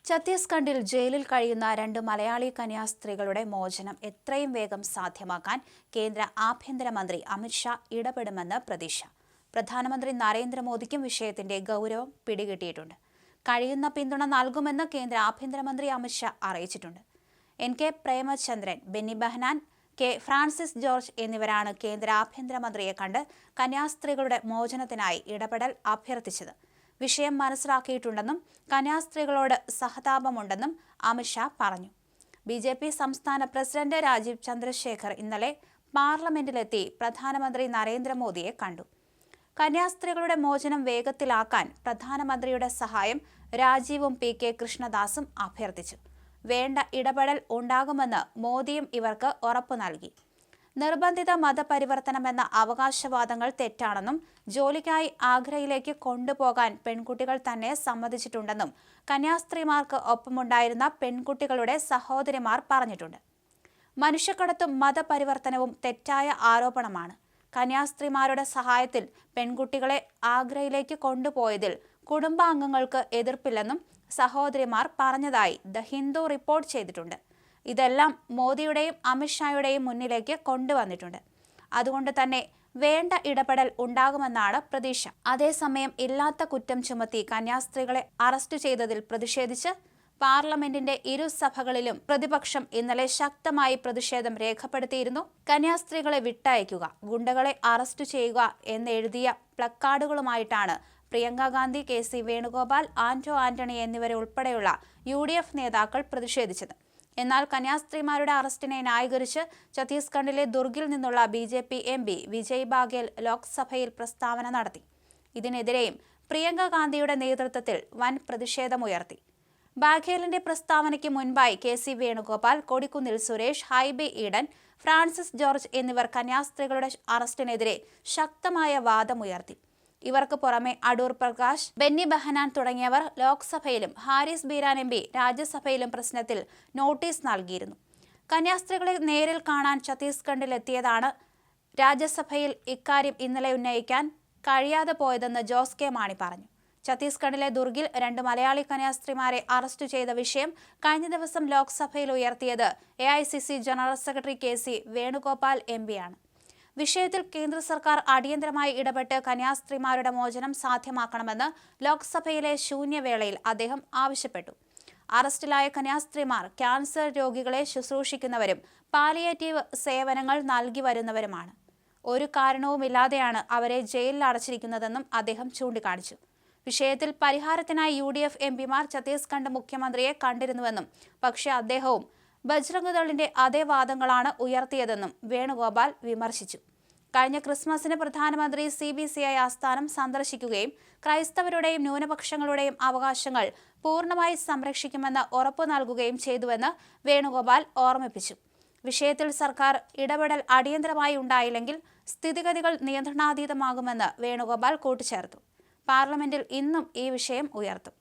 ഛത്തീസ്ഗഡിൽ ജയിലിൽ കഴിയുന്ന 2 മലയാളി കന്യാസ്ത്രീകളുടെ മോചനം എത്രയും വേഗം സാധ്യമാക്കാൻ കേന്ദ്ര ആഭ്യന്തരമന്ത്രി അമിത് ഷാ ഇടപെടുമെന്ന് പ്രതീക്ഷ. പ്രധാനമന്ത്രി നരേന്ദ്രമോദിക്കും വിഷയത്തിന്റെ ഗൗരവം പിടികിട്ടിയിട്ടുണ്ട്. കഴിയുന്ന പിന്തുണ നൽകുമെന്ന് കേന്ദ്ര ആഭ്യന്തരമന്ത്രി അമിത് ഷാ അറിയിച്ചിട്ടുണ്ട്. NK Premachandran, Benny Behanan, K Francis George എന്നിവരാണ് കേന്ദ്ര ആഭ്യന്തരമന്ത്രിയെ കണ്ട് കന്യാസ്ത്രീകളുടെ മോചനത്തിനായി ഇടപെടൽ അഭ്യർത്ഥിച്ചത്. വിഷയം മനസ്സിലാക്കിയിട്ടുണ്ടെന്നും കന്യാസ്ത്രീകളോട് സഹതാപമുണ്ടെന്നും അമിത് ഷാ പറഞ്ഞു. BJP സംസ്ഥാന പ്രസിഡന്റ് രാജീവ് ചന്ദ്രശേഖർ ഇന്നലെ പാർലമെന്റിലെത്തി പ്രധാനമന്ത്രി നരേന്ദ്രമോദിയെ കണ്ടു. കന്യാസ്ത്രീകളുടെ മോചനം വേഗത്തിലാക്കാൻ പ്രധാനമന്ത്രിയുടെ സഹായം രാജീവും PK കൃഷ്ണദാസും അഭ്യർത്ഥിച്ചു. വേണ്ട ഇടപെടൽ ഉണ്ടാകുമെന്ന് മോദിയും ഇവർക്ക് ഉറപ്പു നൽകി. നിർബന്ധിത മതപരിവർത്തനമെന്ന അവകാശവാദങ്ങൾ തെറ്റാണെന്നും ജോലിക്കായി ആഗ്രയിലേക്ക് കൊണ്ടുപോകാൻ പെൺകുട്ടികൾ തന്നെ സമ്മതിച്ചിട്ടുണ്ടെന്നും കന്യാസ്ത്രീമാർക്ക് ഒപ്പമുണ്ടായിരുന്ന പെൺകുട്ടികളുടെ സഹോദരിമാർ പറഞ്ഞിട്ടുണ്ട്. മനുഷ്യക്കടത്തും മതപരിവർത്തനവും തെറ്റായ ആരോപണമാണ്. കന്യാസ്ത്രീമാരുടെ സഹായത്തിൽ പെൺകുട്ടികളെ ആഗ്രയിലേക്ക് കൊണ്ടുപോയതിൽ കുടുംബാംഗങ്ങൾക്ക് എതിർപ്പില്ലെന്നും സഹോദരിമാർ പറഞ്ഞതായി ദ ഹിന്ദു റിപ്പോർട്ട് ചെയ്തിട്ടുണ്ട്. ഇതെല്ലാം മോദിയുടെയും അമിത്ഷായുടെയും മുന്നിലേക്ക് കൊണ്ടുവന്നിട്ടുണ്ട്. അതുകൊണ്ട് തന്നെ വേണ്ട ഇടപെടൽ ഉണ്ടാകുമെന്നാണ് പ്രതീക്ഷ. അതേസമയം ഇല്ലാത്ത കുറ്റം ചുമത്തി കന്യാസ്ത്രീകളെ അറസ്റ്റ് ചെയ്തതിൽ പ്രതിഷേധിച്ച് പാർലമെന്റിന്റെ ഇരുസഭകളിലും പ്രതിപക്ഷം ഇന്നലെ ശക്തമായി പ്രതിഷേധം രേഖപ്പെടുത്തിയിരുന്നു. കന്യാസ്ത്രീകളെ വിട്ടയക്കുക, ഗുണ്ടകളെ അറസ്റ്റ് ചെയ്യുക എന്നെഴുതിയ പ്ലക്കാർഡുകളുമായിട്ടാണ് പ്രിയങ്ക ഗാന്ധി, KC വേണുഗോപാൽ, ആന്റോ ആന്റണി എന്നിവരെ ഉൾപ്പെടെയുള്ള UDF നേതാക്കൾ പ്രതിഷേധിച്ചത്. എന്നാൽ കന്യാസ്ത്രീമാരുടെ അറസ്റ്റിനെ ന്യായീകരിച്ച് ഛത്തീസ്ഗഡിലെ ദുർഗിൽ നിന്നുള്ള BJP MP വിജയ് ബാഗേൽ ലോക്സഭയിൽ പ്രസ്താവന നടത്തി. ഇതിനെതിരെയും പ്രിയങ്ക ഗാന്ധിയുടെ നേതൃത്വത്തിൽ വൻ പ്രതിഷേധമുയർത്തി. ബാഘേലിന്റെ പ്രസ്താവനയ്ക്ക് മുൻപായി KC Venugopal, Kodikunnil Suresh, Hibi Eden, Francis George എന്നിവർ കന്യാസ്ത്രീകളുടെ അറസ്റ്റിനെതിരെ ശക്തമായ വാദമുയർത്തി. ഇവർക്ക് പുറമെ അടൂർ പ്രകാശ്, ബെന്നി ബെഹനാൻ തുടങ്ങിയവർ ലോക്സഭയിലും ഹാരിസ് ബീരാൻ MP രാജ്യസഭയിലും പ്രശ്നത്തിൽ നോട്ടീസ് നൽകിയിരുന്നു. കന്യാസ്ത്രീകളെ നേരിൽ കാണാൻ ഛത്തീസ്ഗഡിലെത്തിയതാണ് രാജ്യസഭയിൽ ഇക്കാര്യം ഇന്നലെ ഉന്നയിക്കാൻ കഴിയാതെ പോയതെന്ന് ജോസ് കെ മാണി പറഞ്ഞു. ഛത്തീസ്ഗഡിലെ ദുർഗിൽ 2 മലയാളി കന്യാസ്ത്രീമാരെ അറസ്റ്റ് ചെയ്ത വിഷയം കഴിഞ്ഞ ദിവസം ലോക്സഭയിൽ ഉയർത്തിയത് AICC general secretary KC Venugopal MP ആണ്. വിഷയത്തിൽ കേന്ദ്ര സർക്കാർ അടിയന്തരമായി ഇടപെട്ട് കന്യാസ്ത്രീമാരുടെ മോചനം സാധ്യമാക്കണമെന്ന് ലോക്സഭയിലെ ശൂന്യവേളയിൽ അദ്ദേഹം ആവശ്യപ്പെട്ടു. അറസ്റ്റിലായ കന്യാസ്ത്രീമാർ ക്യാൻസർ രോഗികളെ ശുശ്രൂഷിക്കുന്നവരും പാലിയേറ്റീവ് സേവനങ്ങൾ നൽകി വരുന്നവരുമാണ്. ഒരു കാരണവുമില്ലാതെയാണ് അവരെ ജയിലിൽ അടച്ചിരിക്കുന്നതെന്നും അദ്ദേഹം ചൂണ്ടിക്കാണിച്ചു. വിഷയത്തിൽ പരിഹാരത്തിനായി UDF MPമാർ ഛത്തീസ്ഗഡ് മുഖ്യമന്ത്രിയെ കണ്ടിരുന്നുവെന്നും പക്ഷേ അദ്ദേഹവും ബജ്രംഗ്ദളിന്റെ അതേ വാദങ്ങളാണ് ഉയർത്തിയതെന്നും വേണുഗോപാൽ വിമർശിച്ചു. കഴിഞ്ഞ ക്രിസ്മസിന് പ്രധാനമന്ത്രി CBCI ആസ്ഥാനം സന്ദർശിക്കുകയും ക്രൈസ്തവരുടെയും ന്യൂനപക്ഷങ്ങളുടെയും അവകാശങ്ങൾ പൂർണ്ണമായി സംരക്ഷിക്കുമെന്ന് ഉറപ്പു നൽകുകയും ചെയ്തുവെന്ന് വേണുഗോപാൽ ഓർമ്മിപ്പിച്ചു. വിഷയത്തിൽ സർക്കാർ ഇടപെടൽ അടിയന്തരമായി ഉണ്ടായില്ലെങ്കിൽ സ്ഥിതിഗതികൾ നിയന്ത്രണാതീതമാകുമെന്ന് വേണുഗോപാൽ കൂട്ടിച്ചേർത്തു. പാർലമെന്റിൽ ഇന്നും ഈ വിഷയം ഉയർത്തും.